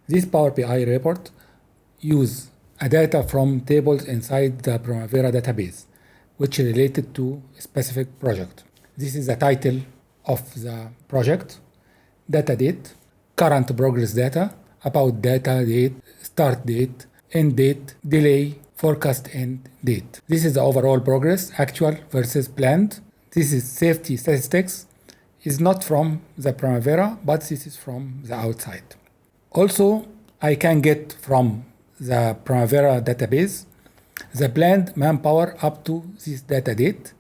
This Power BI report use data from tables inside the Primavera database, which related to a specific project. This is the title of the project, data date, current progress data, about data date, start date, end date, delay, forecast end date. This is the overall progress, actual versus planned. This is safety statistics. It's not from the Primavera, but this is from the outside. Also, I can get from the Primavera database the planned manpower up to this data date,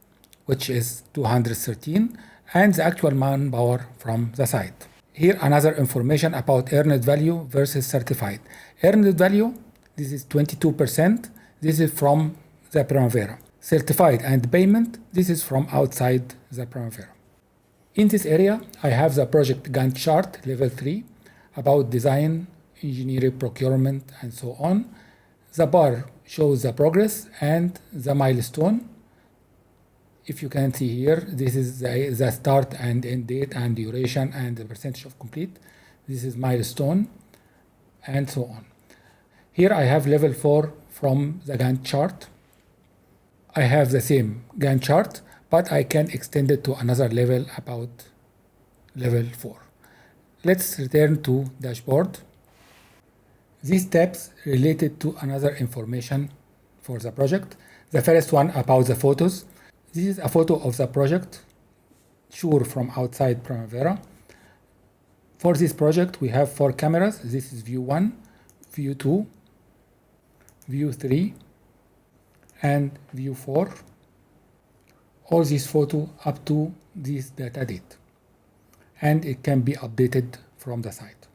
which is 213, and the actual manpower from the site. Here another information about earned value versus certified. Earned value, this is 22%. This is from the Primavera. Certified and payment, this is from outside the Primavera. In this area, I have the project Gantt chart, level 3, about design, engineering, procurement, and so on. The bar shows the progress and the milestone. If you can see here, this is the start and end date and duration and the percentage of complete. This is milestone and so on. Here I have level 4 from the Gantt chart. I have the same Gantt chart, but I can extend it to another level about level 4. Let's return to dashboard. These tabs related to another information for the project. The first one about the photos. This is a photo of the project, sure from outside Primavera. For this project, we have 4 cameras. This is view 1, view 2, view 3, and view 4. All these photos up to this data date. And it can be updated from the site.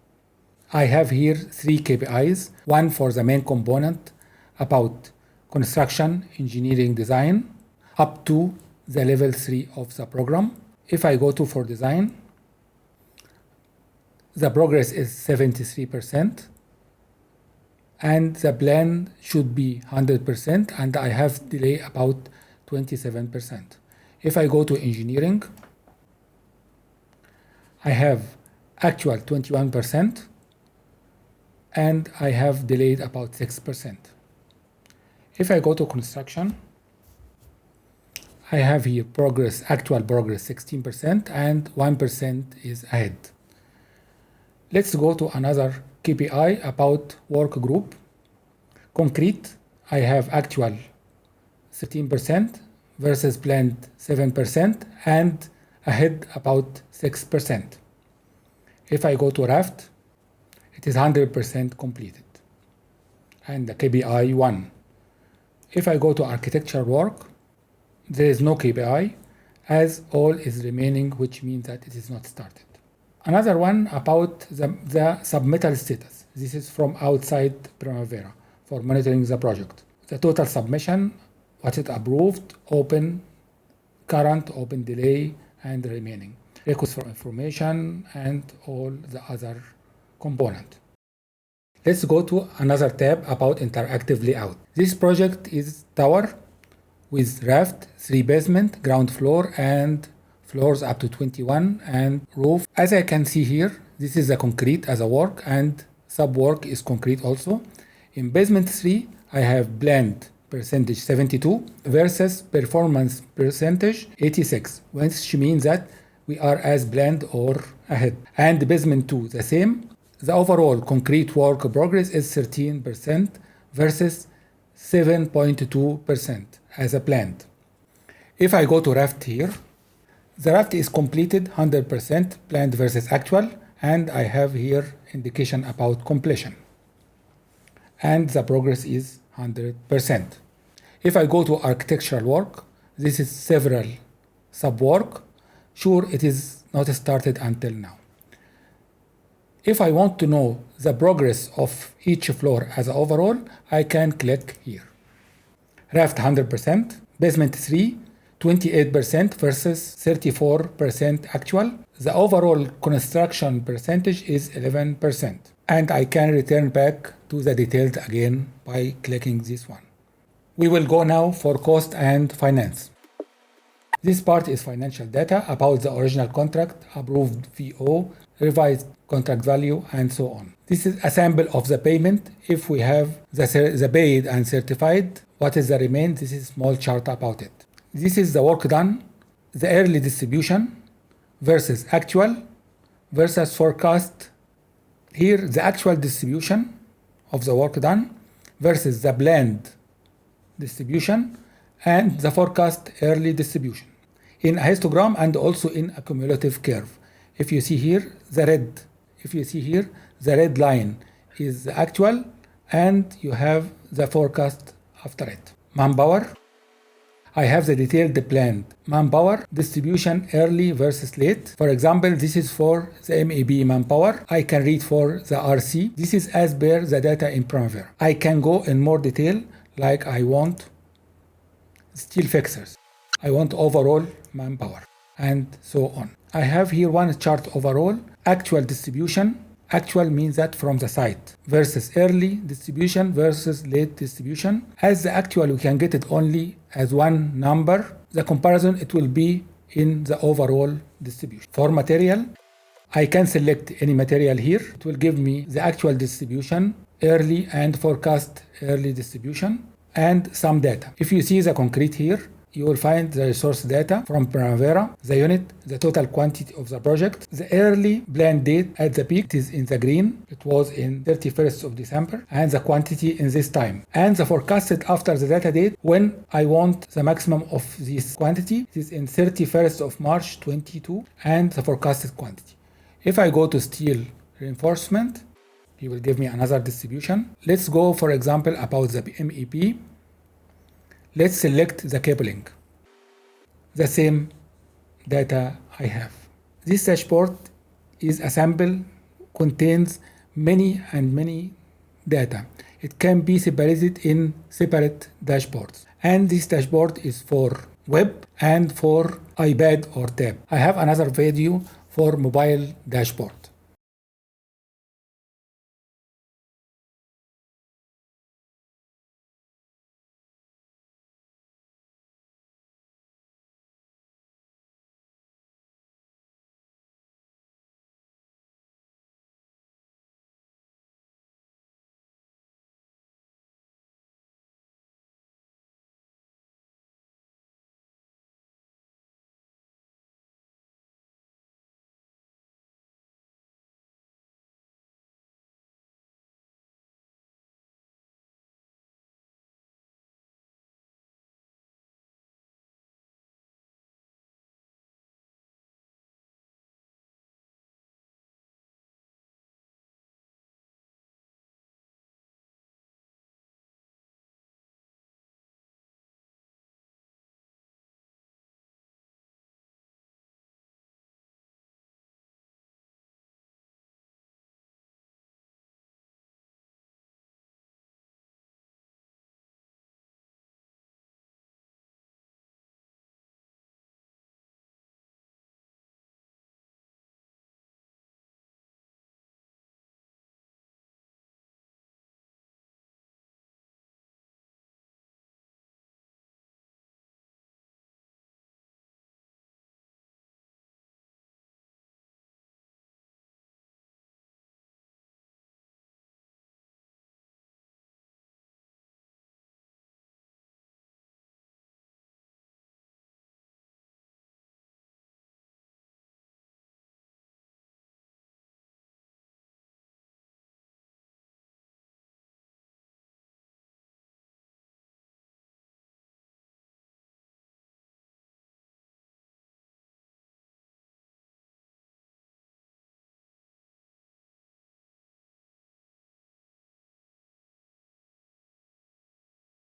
I have here 3 KPIs, one for the main component about construction, engineering, design, up to the level 3 of the program. If I go to for design, the progress is 73%, and the plan should be 100%, and I have delay about 27%. If I go to engineering, I have actual 21%, and I have delayed about 6%. If I go to construction, I have here progress, actual progress 16%, and 1% is ahead. Let's go to another KPI about work group. Concrete, I have actual 13% versus planned 7%, and ahead about 6%. If I go to raft, it is 100% completed, and the KPI 1. If I go to architecture work, there is no KPI, as all is remaining, which means that it is not started. Another one about the submittal status. This is from outside Primavera for monitoring the project. The total submission, what is approved, open, current, open delay, and remaining. Request for information, and all the other component. Let's go to another tab about interactive layout. This project is tower with raft, 3 basement, ground floor, and floors up to 21, and roof. As I can see here, this is a concrete as a work, and sub work is concrete also. In basement 3, I have blend percentage 72 versus performance percentage 86, which means that we are as blend or ahead. And basement 2, the same. The overall concrete work progress is 13% versus 7.2% as a planned. If I go to raft here, the raft is completed 100% planned versus actual, and I have here indication about completion. And the progress is 100%. If I go to architectural work, this is several sub work. Sure, it is not started until now. If I want to know the progress of each floor as overall, I can click here. Raft 100%, basement 3, 28% versus 34% actual. The overall construction percentage is 11%. And I can return back to the details again by clicking this one. We will go now for cost and finance. This part is financial data about the original contract, approved VO, revised contract value, and so on. This is a sample of the payment. If we have the paid and certified, what is the remain? This is a small chart about it. This is the work done, the early distribution versus actual versus forecast. Here, the actual distribution of the work done versus the planned distribution and the forecast early distribution in a histogram and also in a cumulative curve. If you see here the red line is the actual and you have the forecast after it. Manpower, I have the detailed planned manpower distribution early versus late. For example, this is for the MAB manpower. I can read for the RC. This is as per the data in Primavera. I can go in more detail, like I want steel fixers, I want overall manpower, and so on. I have here one chart overall, actual distribution. Actual means that from the site versus early distribution versus late distribution. As the actual, we can get it only as one number. The comparison, it will be in the overall distribution. For material, I can select any material here. It will give me the actual distribution, early and forecast early distribution, and some data. If you see the concrete here, you will find the resource data from Primavera, the unit, the total quantity of the project. The early planned date at the peak is in the green. It was in 31st of December, and the quantity in this time. And the forecasted after the data date, when I want the maximum of this quantity, it is in 31st of March 22, and the forecasted quantity. If I go to steel reinforcement, he will give me another distribution. Let's go, for example, about the MEP. Let's select the cabling. The same data I have. This dashboard is a sample, contains many data. It can be separated in separate dashboards. And this dashboard is for web and for iPad or tab. I have another video for mobile dashboard.